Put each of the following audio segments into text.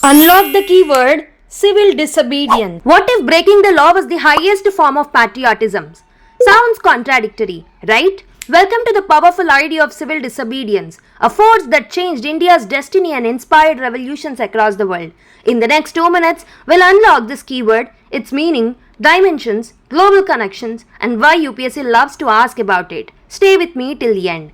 Unlock the keyword civil disobedience. What if breaking the law was the highest form of patriotism? Sounds contradictory, right? Welcome to the powerful idea of civil disobedience, a force that changed India's destiny and inspired revolutions across the world. In the next 2 minutes, we'll unlock this keyword, its meaning, dimensions, global connections, and why UPSC loves to ask about it. Stay with me till the end.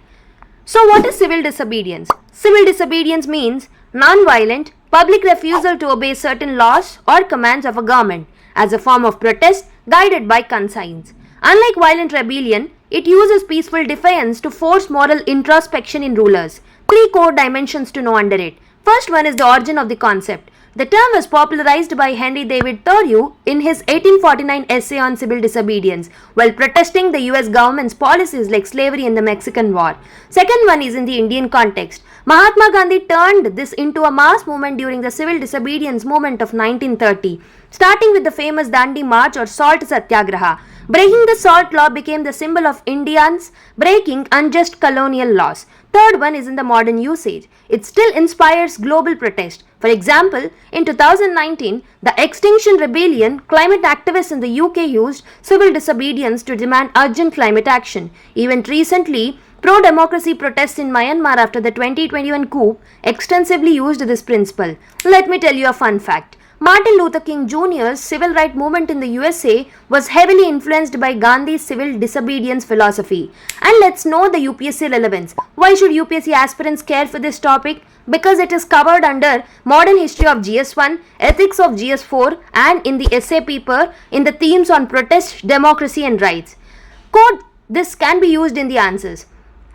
So, what is civil disobedience? Civil disobedience means non-violent, public refusal to obey certain laws or commands of a government as a form of protest guided by conscience. Unlike violent rebellion, it uses peaceful defiance to force moral introspection in rulers. 3 core dimensions to know under it. First one is the origin of the concept. The term was popularized by Henry David Thoreau in his 1849 essay on civil disobedience while protesting the US government's policies like slavery and the Mexican War. Second one is in the Indian context. Mahatma Gandhi turned this into a mass movement during the civil disobedience movement of 1930, starting with the famous Dandi March or Salt Satyagraha. Breaking the salt law became the symbol of Indians breaking unjust colonial laws. Third one is in the modern usage. It still inspires global protest. For example, in 2019, the Extinction Rebellion climate activists in the UK used civil disobedience to demand urgent climate action. Even recently, pro-democracy protests in Myanmar after the 2021 coup extensively used this principle. Let me tell you a fun fact. Martin Luther King Jr.'s civil rights movement in the USA was heavily influenced by Gandhi's civil disobedience philosophy. And let's know the UPSC relevance. Why should UPSC aspirants care for this topic? Because it is covered under Modern History of GS1, Ethics of GS4 and in the essay paper in the themes on protest, democracy and rights. Quote, this can be used in the answers.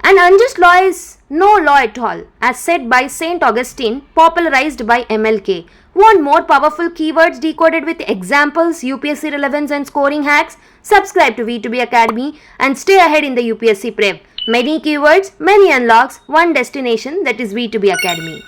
An unjust law is no law at all, as said by St. Augustine, popularized by MLK. Want more powerful keywords decoded with examples, UPSC relevance and scoring hacks? Subscribe to V2B Academy and stay ahead in the UPSC prep. Many keywords, many unlocks, one destination, that is V2B Academy.